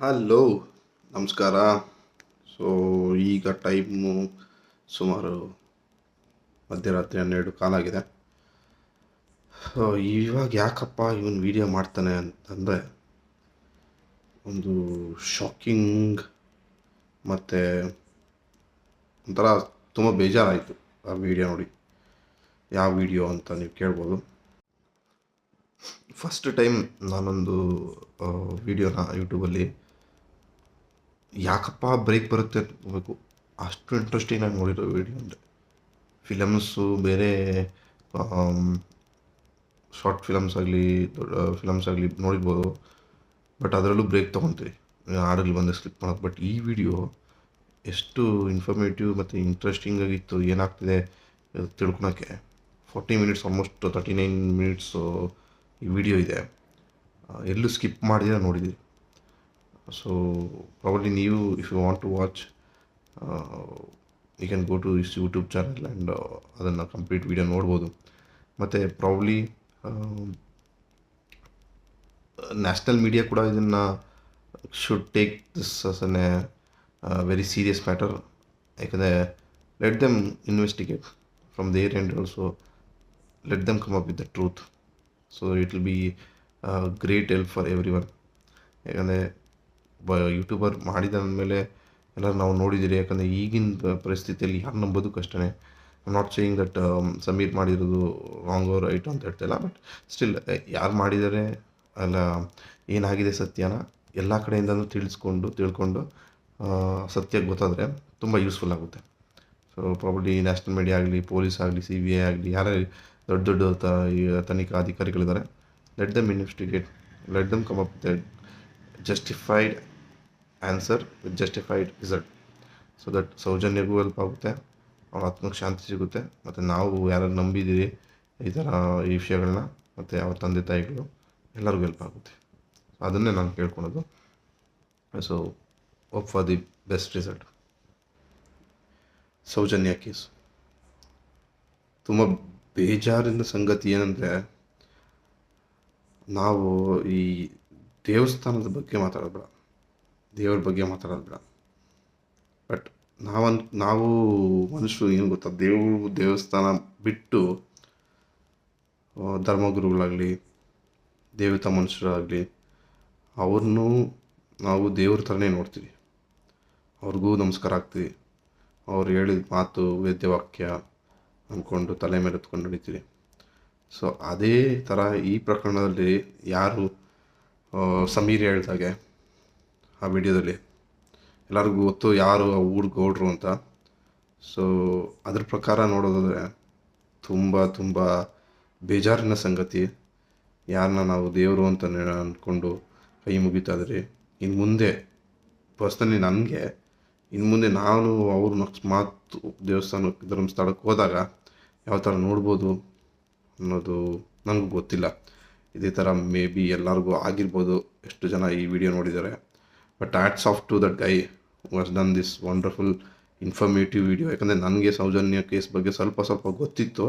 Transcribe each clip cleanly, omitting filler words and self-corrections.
Hello, ನಮಸ್ಕಾರ. So ಈಗ time ಸುಮಾರು ಮಧ್ಯರಾತ್ರಿ 12 ಕಾಲಾಗಿದೆ. ಇವಾಗ ಯಾಕಪ್ಪ ಇವನು ವಿಡಿಯೋ ಮಾಡ್ತಾನೆ ಅಂತಂದರೆ, ಒಂದು ಶಾಕಿಂಗ್ ಮತ್ತು ಒಂಥರ ತುಂಬ ಬೇಜಾರಾಯಿತು ಆ ವಿಡಿಯೋ ನೋಡಿ. ಯಾವ ವಿಡಿಯೋ ಅಂತ ನೀವು ಕೇಳ್ಬೋದು. ಫಸ್ಟ್ ಟೈಮ್ ನಾನೊಂದು ವಿಡಿಯೋನ ಯೂಟ್ಯೂಬಲ್ಲಿ ಯಾಕಪ್ಪ ಬ್ರೇಕ್ ಬರುತ್ತೆ ಅಂತ ಹೋಗಬೇಕು, ಅಷ್ಟು ಇಂಟ್ರೆಸ್ಟಿಂಗ್ ಆಗಿ ನೋಡಿರೋ ವಿಡಿಯೋ ಅಂದರೆ ಫಿಲಮ್ಸು ಬೇರೆ ಶಾರ್ಟ್ ಫಿಲಮ್ಸ್ ಆಗಲಿ ದೊಡ್ಡ ಫಿಲಮ್ಸ್ ಆಗಲಿ ನೋಡಿರ್ಬೋದು. ಬಟ್ ಅದರಲ್ಲೂ ಬ್ರೇಕ್ ತೊಗೊತೀವಿ, ಹಾಡಲ್ಲಿ ಬಂದು ಸ್ಕಿಪ್ ಮಾಡೋದು. ಬಟ್ ಈ ವಿಡಿಯೋ ಎಷ್ಟು ಇನ್ಫಾರ್ಮೇಟಿವ್ ಮತ್ತು ಇಂಟ್ರೆಸ್ಟಿಂಗ್ ಆಗಿತ್ತು, ಏನಾಗ್ತಿದೆ ತಿಳ್ಕೊಳಕ್ಕೆ. 40 ಮಿನಿಟ್ಸ್, ಆಲ್ಮೋಸ್ಟ್ 39 ಮಿನಿಟ್ಸು ಈ ವಿಡಿಯೋ ಇದೆ. ಎಲ್ಲೂ ಸ್ಕಿಪ್ ಮಾಡಿದ್ರೆ ನೋಡಿದ್ದೀವಿ. ಸೊ ಪ್ರಾಬಬ್ಲಿ ನೀವು if you want to watch you can go to his YouTube channel and ಅದನ್ನು ಕಂಪ್ಲೀಟ್ ವಿಡಿಯೋ ನೋಡ್ಬೋದು. ಮತ್ತು ಪ್ರಾಬ್ಲಿ ನ್ಯಾಷನಲ್ ಮೀಡಿಯಾ ಕೂಡ ಇದನ್ನು should take this as an very serious matter. ಯಾಕಂದರೆ let them investigate from their end also, let them come up with the truth. So it will be great help for every one. ಯಾಕಂದರೆ YouTuber ಮಾಡಿದ ಅಂದಮೇಲೆ ಎಲ್ಲರೂ ನಾವು ನೋಡಿದ್ದೀರಿ. ಯಾಕಂದರೆ ಈಗಿನ ಪರಿಸ್ಥಿತಿಯಲ್ಲಿ ಯಾರು ನಂಬೋದು ಕಷ್ಟನೇ. I not saying that Sameer ಮಾಡಿರೋದು ರಾಂಗ್ ಆರ್ ರೈಟ್ ಅಂತ ಹೇಳ್ತಾಯಿಲ್ಲ, ಬಟ್ ಸ್ಟಿಲ್ ಯಾರು ಮಾಡಿದ್ದಾರೆ ಅಲ್ಲ, ಏನಾಗಿದೆ ಸತ್ಯನ ಎಲ್ಲ ಕಡೆಯಿಂದಲೂ ತಿಳ್ಕೊಂಡು ಸತ್ಯ ಗೊತ್ತಾದರೆ ತುಂಬ ಯೂಸ್ಫುಲ್ ಆಗುತ್ತೆ. ಸೊ ಪ್ರಾಬಬ್ಲಿ ನ್ಯಾಷನಲ್ ಮೀಡಿಯಾ ಆಗಲಿ, ಪೊಲೀಸ್ ಆಗಲಿ, CBI ಆಗಲಿ, ಯಾರೇ ದೊಡ್ಡ ತನಿಖಾ ಅಧಿಕಾರಿಗಳಿದ್ದಾರೆ, let them investigate, let them come up with justified answer with justified result. So that ಸೌಜನ್ಯಗೂ ಹೆಲ್ಪ್ ಆಗುತ್ತೆ, ಅವ್ರ ಆತ್ಮಕ್ಕೆ ಶಾಂತಿ ಸಿಗುತ್ತೆ, ಮತ್ತು ನಾವು ಯಾರು ನಂಬಿದ್ದೀರಿ ಈ ಥರ ಈ ವಿಷಯಗಳನ್ನ, ಮತ್ತು ಅವ್ರ ತಂದೆ ತಾಯಿಗಳು ಎಲ್ಲರಿಗೂ ಹೆಲ್ಪ್ ಆಗುತ್ತೆ. ಅದನ್ನೇ ನಾನು ಕೇಳ್ಕೊಳೋದು. So hope for the best result. Soujanya case ತುಂಬ ಬೇಜಾರಿನ ಸಂಗತಿ ಏನಂದರೆ, ನಾವು ಈ ದೇವಸ್ಥಾನದ ಬಗ್ಗೆ ಮಾತಾಡೋದು ಬೇಡ, ದೇವ್ರ ಬಗ್ಗೆ ಮಾತಾಡೋದು ಬೇಡ. ಬಟ್ ನಾವು ಮನುಷ್ಯರು ಏನು ಗೊತ್ತಾ, ದೇವಸ್ಥಾನ ಬಿಟ್ಟು ಧರ್ಮಗುರುಗಳಾಗಲಿ, ದೇವತಾ ಮನುಷ್ಯರಾಗಲಿ, ಅವ್ರನ್ನೂ ನಾವು ದೇವ್ರ ಥರನೇ ನೋಡ್ತೀವಿ, ಅವ್ರಿಗೂ ನಮಸ್ಕಾರ ಆಗ್ತೀವಿ, ಅವ್ರು ಹೇಳಿದ ಮಾತು ವೇದ್ಯವಾಕ್ಯ ಅಂದ್ಕೊಂಡು ತಲೆ ಮೇಲೆ ಎತ್ಕೊಂಡು ನಡೀತೀವಿ. ಸೊ ಅದೇ ಥರ ಈ ಪ್ರಕರಣದಲ್ಲಿ ಯಾರು ಸಮೀರ್ ಹೇಳ್ದಾಗೆ ಆ ವಿಡಿಯೋದಲ್ಲಿ ಎಲ್ಲರಿಗೂ ಗೊತ್ತು ಯಾರು ಆ ಊರು ಗೌಡ್ರು ಅಂತ. ಸೊ ಅದ್ರ ಪ್ರಕಾರ ನೋಡೋದಾದರೆ ತುಂಬ ಬೇಜಾರಿನ ಸಂಗತಿ. ಯಾರನ್ನ ನಾವು ದೇವರು ಅಂತ ಅಂದ್ಕೊಂಡು ಕೈ ಮುಗಿತಾ ಇದ್ರಿ, ಇನ್ನು ಮುಂದೆ ಪರ್ಸ್ನಲಿ ನನಗೆ ಇನ್ನು ಮುಂದೆ ನಾನು ಅವ್ರನ್ನ ಅಕಸ್ಮಾತ್ ದೇವಸ್ಥಾನಕ್ಕೆ ಧರ್ಮಸ್ಥಳಕ್ಕೆ ಹೋದಾಗ ಯಾವ ಥರ ನೋಡ್ಬೋದು ಅನ್ನೋದು ನನಗೂ ಗೊತ್ತಿಲ್ಲ. ಇದೇ ಥರ ಮೇ ಬಿ ಎಲ್ಲರಿಗೂ ಆಗಿರ್ಬೋದು, ಎಷ್ಟು ಜನ ಈ ವಿಡಿಯೋ ನೋಡಿದ್ದಾರೆ. But hats off to that guy was done this wonderful informative video. ಯಾಕಂದರೆ ನನಗೆ ಸೌಜನ್ಯ ಕೇಸ್ ಬಗ್ಗೆ ಸ್ವಲ್ಪ ಗೊತ್ತಿತ್ತು,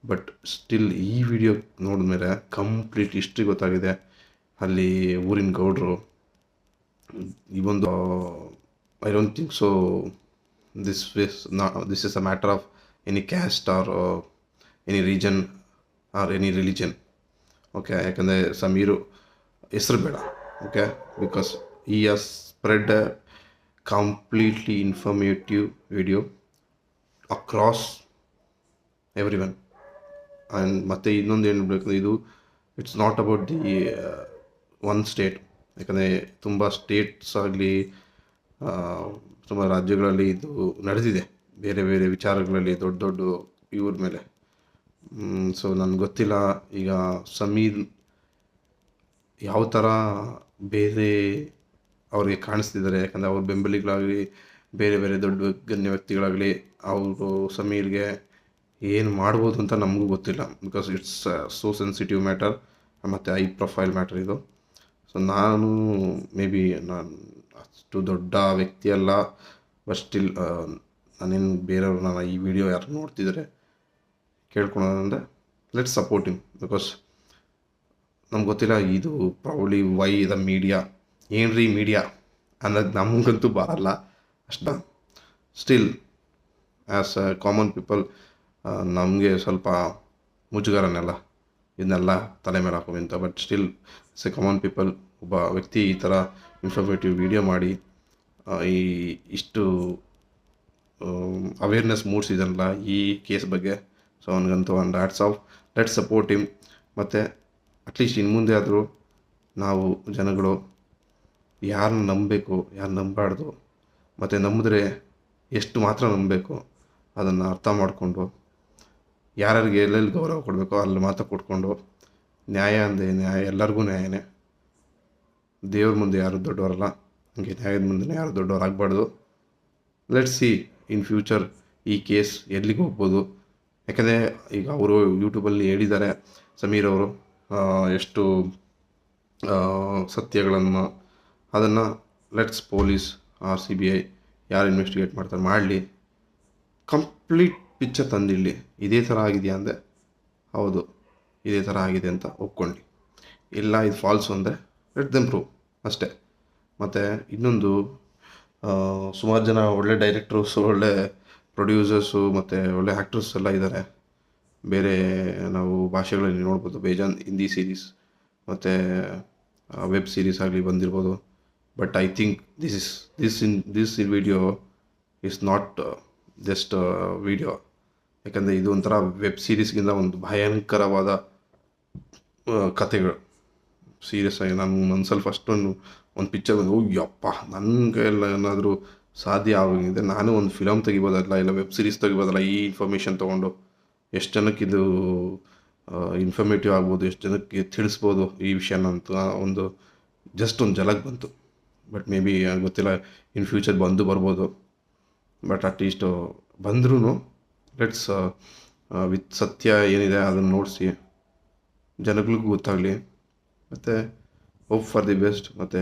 ಬಟ್ ಸ್ಟಿಲ್ ಈ ವಿಡಿಯೋ ನೋಡಿದ್ಮೇಲೆ ಕಂಪ್ಲೀಟ್ ಹಿಸ್ಟ್ರಿ ಗೊತ್ತಾಗಿದೆ. ಅಲ್ಲಿ ಊರಿನ ಗೌಡ್ರು ಈ ಒಂದು I don't think so this is a matter of any caste or any reason or any religion. Okay, ಯಾಕಂದರೆ ಸಮೀರು ಹೆಸರು ಬೇಡ. Okay, because he has spread a completely informative video across every one. And ಮತ್ತು ಇನ್ನೊಂದು ಏನು ಬೇಕು, ಇದು it's not about the one state. ಯಾಕಂದರೆ ತುಂಬ ಸ್ಟೇಟ್ಸ್ ಆಗಲಿ, ತುಂಬ ರಾಜ್ಯಗಳಲ್ಲಿ ಇದು ನಡೆದಿದೆ, ಬೇರೆ ಬೇರೆ ವಿಚಾರಗಳಲ್ಲಿ ದೊಡ್ಡ ಇವ್ರ ಮೇಲೆ. ಸೊ ನನಗೆ ಗೊತ್ತಿಲ್ಲ ಈಗ ಸಮೀರ್ ಯಾವ ಥರ ಬೇರೆ ಅವ್ರಿಗೆ ಕಾಣಿಸ್ತಿದ್ದಾರೆ. ಯಾಕಂದರೆ ಅವ್ರ ಬೆಂಬಲಿಗಳಾಗಲಿ, ಬೇರೆ ಬೇರೆ ದೊಡ್ಡ ಗಣ್ಯ ವ್ಯಕ್ತಿಗಳಾಗಲಿ, ಅವರು ಸಮೀರ್ಗೆ ಏನು ಮಾಡ್ಬೋದು ಅಂತ ನಮಗೂ ಗೊತ್ತಿಲ್ಲ. Because it's so sensitive matter ಮತ್ತು ಹೈ ಪ್ರೊಫೈಲ್ ಮ್ಯಾಟರ್ ಇದು. ಸೊ ನಾನು ಮೇ ಬಿ ನಾನು ಅಷ್ಟು ದೊಡ್ಡ ವ್ಯಕ್ತಿ ಅಲ್ಲ, ಬಟ್ ಸ್ಟಿಲ್ ನಾನೇನು ಬೇರೆಯವ್ರನ್ನ ಈ ವಿಡಿಯೋ ಯಾರು ನೋಡ್ತಿದ್ದಾರೆ ಕೇಳ್ಕೊಳೋದಂದರೆ ಲೆಟ್ಸ್ ಸಪೋರ್ಟ್ ಹಿಮ್. ಬಿಕಾಸ್ ನಮ್ಗೆ ಗೊತ್ತಿಲ್ಲ ಇದು ಪ್ರಾಬ್ಲಿ ವೈ ದ ಮೀಡಿಯಾ ಏನ್ರಿ ಮೀಡಿಯಾ ಅನ್ನೋದು ನಮಗಂತೂ ಬರಲ್ಲ ಅಷ್ಟು. Still as a common people ನಮಗೆ ಸ್ವಲ್ಪ ಮುಜುಗರನೆಲ್ಲ ಇದನ್ನೆಲ್ಲ ತಲೆ ಮೇಲೆ ಹಾಕೋಂತ. But still as a common people ಒಬ್ಬ ವ್ಯಕ್ತಿ ಈ ಥರ ಇನ್ಫಾರ್ಮೇಟಿವ್ ವಿಡಿಯೋ ಮಾಡಿ ಈ ಇಷ್ಟು ಅವೇರ್ನೆಸ್ ಮೂಡಿಸಿದನಲ್ಲ ಈ ಕೇಸ್ ಬಗ್ಗೆ. ಸೊ ಅವನಿಗಂತೂ ಒಂದು hats off. Let's support him. ಮತ್ತು ಅಟ್ಲೀಸ್ಟ್ ಇನ್ನು ಮುಂದೆ ಆದರೂ ನಾವು ಜನಗಳು ಯಾರನ್ನ ನಂಬಬೇಕು, ಯಾರು ನಂಬಬಾರ್ದು, ಮತ್ತು ನಂಬಿದ್ರೆ ಎಷ್ಟು ಮಾತ್ರ ನಂಬಬೇಕು ಅದನ್ನು ಅರ್ಥ ಮಾಡಿಕೊಂಡು ಯಾರ್ಯಾರಿಗೆ ಎಲ್ಲೆಲ್ಲಿ ಗೌರವ ಕೊಡಬೇಕೋ ಅಲ್ಲಿ ಮಾತ್ರ ಕೊಟ್ಕೊಂಡು, ನ್ಯಾಯ ಅಂದೆ ನ್ಯಾಯ ಎಲ್ಲರಿಗೂ ನ್ಯಾಯನೇ. ದೇವ್ರ ಮುಂದೆ ಯಾರು ದೊಡ್ಡವರಲ್ಲ, ಹಂಗೆ ನ್ಯಾಯದ ಮುಂದೆ ಯಾರು ದೊಡ್ಡವರಾಗಬಾರ್ದು. ಲೆಟ್ಸ್ ಸಿ ಇನ್ ಫ್ಯೂಚರ್ ಈ ಕೇಸ್ ಎಲ್ಲಿಗೆ ಹೋಗ್ಬೋದು. ಯಾಕಂದರೆ ಈಗ ಅವರು ಯೂಟ್ಯೂಬಲ್ಲಿ ಹೇಳಿದ್ದಾರೆ ಸಮೀರ್ ಅವರು ಎಷ್ಟು ಸತ್ಯಗಳನ್ನು, ಅದನ್ನು ಲೆಟ್ಸ್ ಪೊಲೀಸ್ CBI ಯಾರು ಇನ್ವೆಸ್ಟಿಗೇಟ್ ಮಾಡ್ತಾರೆ ಮಾಡಲಿ, ಕಂಪ್ಲೀಟ್ ಪಿಕ್ಚರ್ ತಂದಿಡಲಿ. ಇದೇ ಥರ ಆಗಿದೆಯಾ ಅಂದರೆ ಹೌದು ಇದೇ ಥರ ಆಗಿದೆ ಅಂತ ಒಪ್ಕೊಂಡು, ಇಲ್ಲ ಇದು ಫಾಲ್ಸು ಅಂದರೆ ಲೆಟ್ ದೆಮ್ ಪ್ರೂವ್ ಅಷ್ಟೇ. ಮತ್ತು ಇನ್ನೊಂದು ಸುಮಾರು ಜನ ಒಳ್ಳೆ ಡೈರೆಕ್ಟರ್ಸು, ಒಳ್ಳೆ ಪ್ರೊಡ್ಯೂಸರ್ಸು ಮತ್ತು ಒಳ್ಳೆ ಆ್ಯಕ್ಟರ್ಸ್ ಎಲ್ಲ ಇದ್ದಾರೆ. ಬೇರೆ ನಾವು ಭಾಷೆಗಳಲ್ಲಿ ನೋಡ್ಬೋದು, ಬೇಜಾನ್ ಹಿಂದಿ ಸೀರೀಸ್ ಮತ್ತು ವೆಬ್ ಸೀರೀಸ್ ಆಗಲಿ ಬಂದಿರ್ಬೋದು. But I think this video is not just video. ಯಾಕಂದರೆ ಇದು ಒಂಥರ ವೆಬ್ ಸೀರೀಸ್ಗಿಂತ ಒಂದು ಭಯಂಕರವಾದ ಕಥೆಗಳು. ಸೀರಿಯಸ್ ಆಗಿ ನನ್ನ ಸ್ವಲ್ಪ ಒಂದು ಪಿಕ್ಚರ್ ಬಂದು ಯಪ್ಪ ನನ್ನ ಕೈಯಲ್ಲಿ ಏನಾದರೂ ಸಾಧ್ಯ ಆಗೋಗಿದೆ, ನಾನು ಒಂದು ಫಿಲಮ್ ತೆಗಿಬೋದಲ್ಲ, ಇಲ್ಲ ವೆಬ್ ಸೀರೀಸ್ ತೆಗಿಬೋದಲ್ಲ. ಈ ಇನ್ಫಾರ್ಮೇಷನ್ ತೊಗೊಂಡು ಎಷ್ಟು ಜನಕ್ಕೆ ಇದು ಇನ್ಫಾರ್ಮೇಟಿವ್ ಆಗ್ಬೋದು, ಎಷ್ಟು ಜನಕ್ಕೆ ತಿಳಿಸ್ಬೋದು ಈ ವಿಷಯನ ಅಂತ ಒಂದು ಜಸ್ಟ್ ಒಂದು ಝಲಕ್ ಬಂತು. ಬಟ್ ಮೇ ಬಿ ಗೊತ್ತಿಲ್ಲ, ಇನ್ ಫ್ಯೂಚರ್ ಬರ್ಬೋದು. ಬಟ್ ಅಟ್ಲೀಸ್ಟು ಬಂದ್ರೂ ಲೆಟ್ಸ್ ವಿತ್ ಸತ್ಯ ಏನಿದೆ ಅದನ್ನು ನೋಡಿಸಿ ಜನಗಳಿಗೂ ಗೊತ್ತಾಗಲಿ. ಮತ್ತು ಹೋಪ್ ಫಾರ್ ದಿ ಬೆಸ್ಟ್. ಮತ್ತು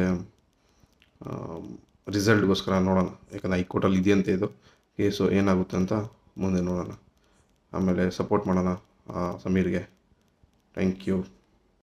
ರಿಸಲ್ಟ್ಗೋಸ್ಕರ ನೋಡೋಣ, ಯಾಕಂದರೆ ಹೈಕೋರ್ಟಲ್ಲಿ ಇದೆಯಂತೆ ಇದು ಕೇಸು, ಏನಾಗುತ್ತೆ ಅಂತ ಮುಂದೆ ನೋಡೋಣ. ಆಮೇಲೆ ಸಪೋರ್ಟ್ ಮಾಡೋಣ ಸಮೀರ್ಗೆ. Thank you.